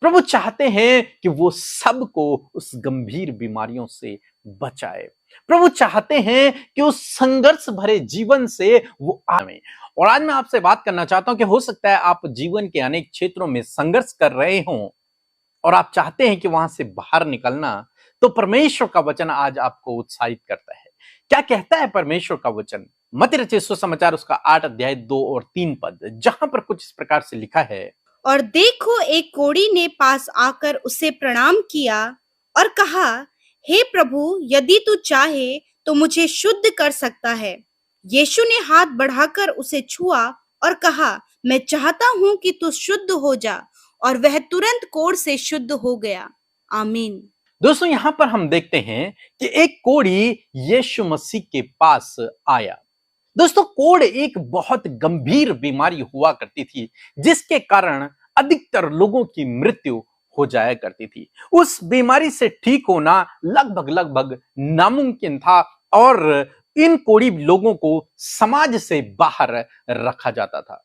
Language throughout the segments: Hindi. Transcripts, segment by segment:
प्रभु चाहते हैं कि वो सबको उस गंभीर बीमारियों से बचाए। प्रभु चाहते हैं कि उस संघर्ष भरे जीवन से वो आवे। और आज मैं आपसे बात करना चाहता हूं कि हो सकता है आप जीवन के अनेक क्षेत्रों में संघर्ष कर रहे हों और आप चाहते हैं कि वहां से बाहर निकलना, तो परमेश्वर का वचन आज आपको उत्साहित करता है। क्या कहता है परमेश्वर का वचन? मत्ती रचित सुसमाचार उसका 8 अध्याय 2 और 3 पद, जहां पर कुछ इस प्रकार से लिखा है। और देखो, एक कोढ़ी ने पास आकर उसे प्रणाम किया और कहा, हे प्रभु, यदि तू चाहे तो मुझे शुद्ध कर सकता है। यीशु ने हाथ बढ़ाकर उसे छुआ और कहा, मैं चाहता हूं कि तू शुद्ध हो जा। और वह तुरंत कोढ़ से शुद्ध हो गया। आमीन। दोस्तों, यहां पर हम देखते हैं कि एक कोढ़ी यीशु मसीह के पास आया। दोस्तों, कोढ़ एक बहुत गंभीर बीमारी हुआ करती थी, जिसके कारण अधिकतर लोगों की मृत्यु हो जाया करती थी। उस बीमारी से ठीक होना लगभग लगभग नामुमकिन था और इन कोढ़ी लोगों को समाज से बाहर रखा जाता था।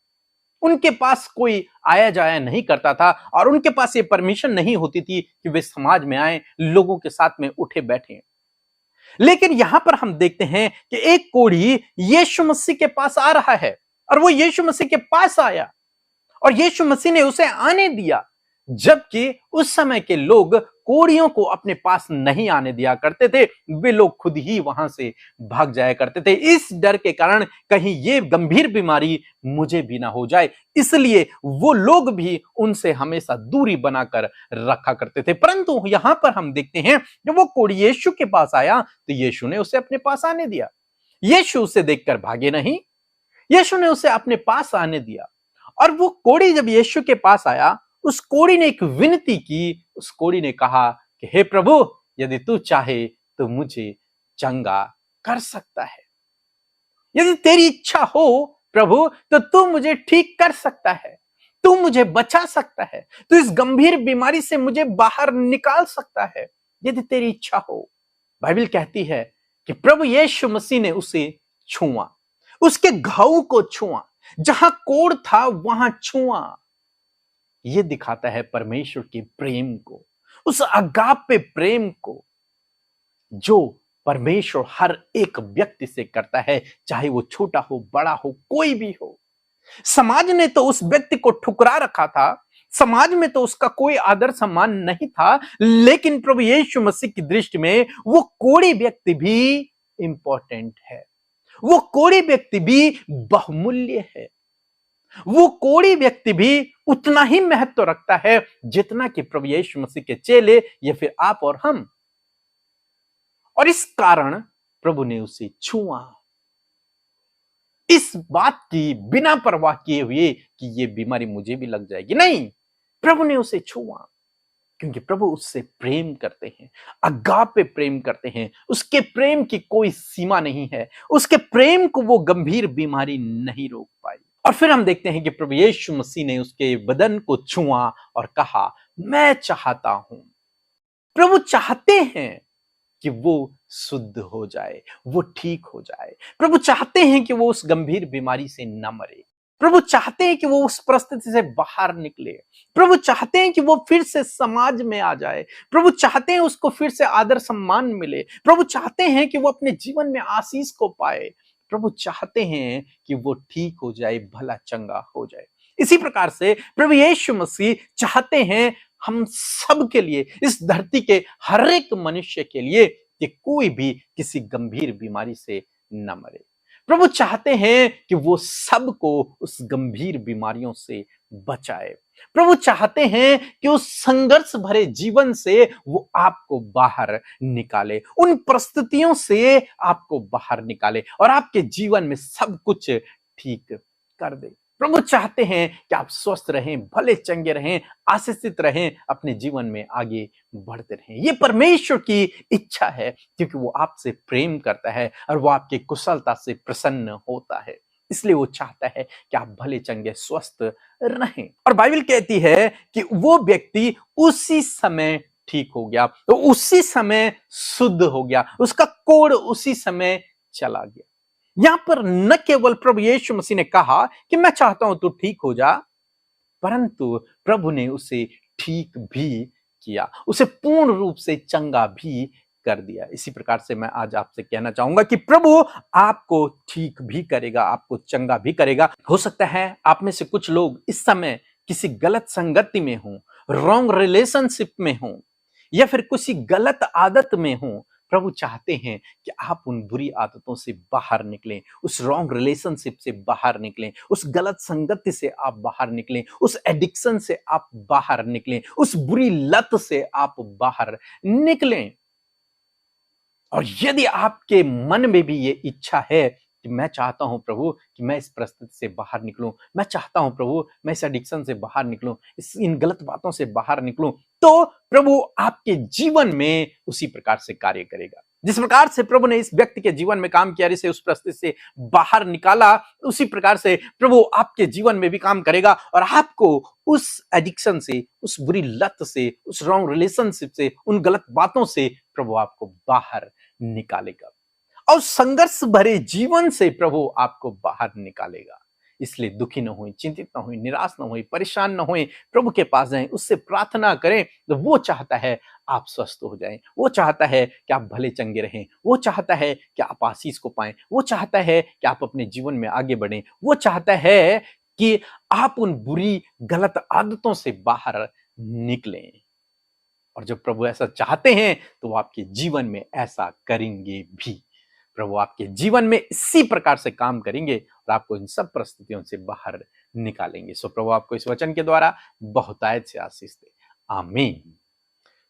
उनके पास कोई आया जाया नहीं करता था और उनके पास ये परमिशन नहीं होती थी कि वे समाज में आए, लोगों के साथ में उठे बैठे। लेकिन यहां पर हम देखते हैं कि एक कोढ़ी यीशु मसीह के पास आ रहा है और वो यीशु मसीह के पास आया और यीशु मसीह ने उसे आने दिया, जबकि उस समय के लोग कोढ़ियों को अपने पास नहीं आने दिया करते थे। वे लोग खुद ही वहां से भाग जाया करते थे, इस डर के कारण कहीं ये गंभीर बीमारी मुझे भी ना हो जाए, इसलिए वो लोग भी उनसे हमेशा दूरी बनाकर रखा करते थे। परंतु यहां पर हम देखते हैं जब वो कोढ़ी यीशु के पास आया तो यीशु ने उसे अपने पास आने दिया। यीशु उसे देखकर भागे नहीं, यीशु ने उसे अपने पास आने दिया। और वो कोढ़ी जब यीशु के पास आया, उस कोढ़ी ने एक विनती की। उस कोढ़ी ने कहा कि हे प्रभु, यदि तू चाहे तो मुझे चंगा कर सकता है। यदि तेरी इच्छा हो प्रभु, तो तू मुझे ठीक कर सकता है, तू मुझे बचा सकता है, तू इस गंभीर बीमारी से मुझे बाहर निकाल सकता है, यदि तेरी इच्छा हो। बाइबल कहती है कि प्रभु यीशु मसीह ने उसे छुआ, उसके घाव को छुआ, जहां कोढ़ था वहां छुआ। यह दिखाता है परमेश्वर के प्रेम को, उस अगापे प्रेम को जो परमेश्वर हर एक व्यक्ति से करता है, चाहे वो छोटा हो, बड़ा हो, कोई भी हो। समाज ने तो उस व्यक्ति को ठुकरा रखा था, समाज में तो उसका कोई आदर सम्मान नहीं था, लेकिन प्रभु यीशु मसीह की दृष्टि में वो कोढ़ी व्यक्ति भी इंपॉर्टेंट है, वो कोढ़ी व्यक्ति भी बहुमूल्य है, वो कोढ़ी व्यक्ति भी उतना ही महत्व रखता है जितना कि प्रभु यीशु मसीह के चेले या फिर आप और हम। और इस कारण प्रभु ने उसे छुआ, इस बात की बिना परवाह किए हुए कि ये बीमारी मुझे भी लग जाएगी, नहीं, प्रभु ने उसे छुआ क्योंकि प्रभु उससे प्रेम करते हैं, अगापे प्रेम करते हैं। उसके प्रेम की कोई सीमा नहीं है, उसके प्रेम को वो गंभीर बीमारी नहीं रोक पाई। और फिर हम देखते हैं कि प्रभु यीशु मसीह ने उसके बदन को छुआ और कहा, मैं चाहता हूं। प्रभु चाहते हैं कि वो शुद्ध हो जाए, वो ठीक हो जाए। प्रभु चाहते हैं कि वो उस गंभीर बीमारी से न मरे। प्रभु चाहते हैं कि वो उस परिस्थिति से बाहर निकले। प्रभु चाहते हैं कि वो फिर से समाज में आ जाए। प्रभु चाहते हैं उसको फिर से आदर सम्मान मिले। प्रभु चाहते हैं कि वो अपने जीवन में आशीष को पाए। प्रभु चाहते हैं कि वो ठीक हो जाए, भला चंगा हो जाए। इसी प्रकार से प्रभु यीशु मसीह चाहते हैं हम सब के लिए, इस धरती के हर एक मनुष्य के लिए, कि कोई भी किसी गंभीर बीमारी से न मरे। प्रभु चाहते हैं कि वो सबको उस गंभीर बीमारियों से बचाए। प्रभु चाहते हैं कि उस संघर्ष भरे जीवन से वो आपको बाहर निकाले, उन परिस्थितियों से आपको बाहर निकाले और आपके जीवन में सब कुछ ठीक कर दे। प्रभु चाहते हैं कि आप स्वस्थ रहें, भले चंगे रहें, आशीषित रहें, अपने जीवन में आगे बढ़ते रहें। ये परमेश्वर की इच्छा है क्योंकि वो आपसे प्रेम करता है और वो आपकी कुशलता से प्रसन्न होता है। इसलिए वो चाहता है कि आप भले चंगे स्वस्थ रहें। और बाइबल कहती है कि वो व्यक्ति उसी समय ठीक हो गया, तो उसी समय शुद्ध हो गया, उसका कोढ़ उसी समय चला गया। यहां पर न केवल प्रभु यीशु मसीह ने कहा कि मैं चाहता हूं तू ठीक हो जा, परंतु प्रभु ने उसे ठीक भी किया, उसे पूर्ण रूप से चंगा भी कर दिया। इसी प्रकार से मैं आज आपसे कहना चाहूंगा कि प्रभु आपको ठीक भी करेगा, आपको चंगा भी करेगा। हो सकता है आप में से कुछ लोग इस समय किसी गलत संगति में हो, रॉन्ग रिलेशनशिप में हो, या फिर किसी गलत आदत में हो। प्रभु चाहते हैं कि आप उन बुरी आदतों से बाहर निकलें, उस रॉन्ग रिलेशनशिप से बाहर निकलें, उस गलत संगति से आप बाहर निकलें, उस एडिक्शन से आप बाहर निकलें, उस बुरी लत से आप बाहर निकलें। और यदि आपके मन में भी ये इच्छा है कि मैं चाहता हूं प्रभु कि मैं इस परिस्थिति से बाहर निकलूं, मैं चाहता हूं प्रभु मैं इस एडिक्शन से बाहर निकलूं, इन गलत बातों से बाहर निकलूं, तो प्रभु आपके जीवन में उसी प्रकार से कार्य करेगा। जिस प्रकार से प्रभु ने इस व्यक्ति के जीवन में काम किया, इसे उस परिस्थिति से बाहर निकाला, उसी प्रकार से प्रभु आपके जीवन में भी काम करेगा और आपको उस एडिक्शन से, उस बुरी लत से, उस रॉन्ग रिलेशनशिप से, उन गलत बातों से प्रभु आपको बाहर निकालेगा और संघर्ष भरे जीवन से प्रभु आपको बाहर निकालेगा। इसलिए दुखी न हों, चिंतित न हों, निराश न हों, परेशान न हों, प्रभु के पास जाएं, उससे प्रार्थना करें। तो वो चाहता है आप स्वस्थ हो जाएं, वो चाहता है कि आप भले चंगे रहें, वो चाहता है कि आप आशीष को पाएं, वो चाहता है कि आप अपने जीवन में आगे बढ़ें, वो चाहता है कि आप उन बुरी गलत आदतों से बाहर निकलें। और जब प्रभु ऐसा चाहते हैं तो वो आपके जीवन में ऐसा करेंगे भी। प्रभु आपके जीवन में इसी प्रकार से काम करेंगे और आपको इन सब परिस्थितियों से बाहर निकालेंगे। सो प्रभु आपको इस वचन के द्वारा बहुतायत से आशीष दे। आमीन।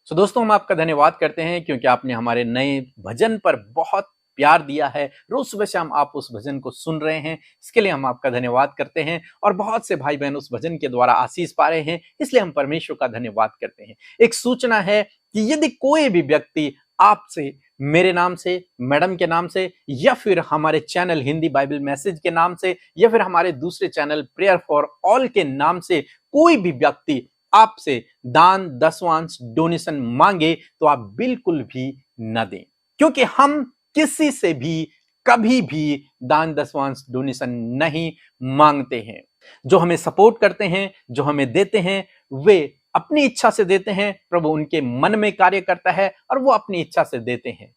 सो दोस्तों, हम आपका धन्यवाद करते हैं क्योंकि आपने हमारे नए भजन पर बहुत प्यार दिया है। रोज सुबह शाम आप उस भजन को सुन रहे हैं, इसके लिए हम आपका धन्यवाद करते हैं। और बहुत से भाई बहन उस भजन के द्वारा आशीष पा रहे हैं, इसलिए हम परमेश्वर का धन्यवाद करते हैं। एक सूचना है कि यदि कोई भी व्यक्ति आपसे, मेरे नाम से, मैडम के नाम से, या फिर हमारे चैनल हिंदी बाइबल मैसेज के नाम से, या फिर हमारे दूसरे चैनल प्रेयर फॉर ऑल के नाम से कोई भी व्यक्ति आपसे दान, दसवांश, डोनेशन मांगे, तो आप बिल्कुल भी न दें, क्योंकि हम किसी से भी कभी भी दान, दसवांश, डोनेशन नहीं मांगते हैं। जो हमें सपोर्ट करते हैं, जो हमें देते हैं, वे अपनी इच्छा से देते हैं। प्रभु उनके मन में कार्य करता है और वो अपनी इच्छा से देते हैं,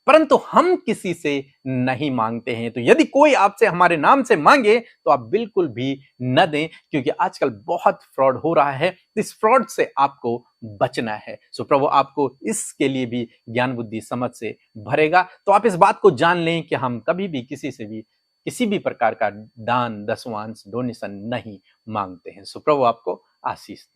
परंतु हम किसी से नहीं मांगते हैं। तो यदि कोई आपसे हमारे नाम से मांगे तो आप बिल्कुल भी न दें, क्योंकि आजकल बहुत फ्रॉड हो रहा है। इस फ्रॉड से आपको बचना है। सो प्रभु आपको इसके लिए भी ज्ञान, बुद्धि, समझ से भरेगा। तो आप इस बात को जान लें कि हम कभी भी किसी से भी किसी भी प्रकार का दान, दसवांश, डोनेशन नहीं मांगते हैं। सो प्रभु आपको आशीष दे।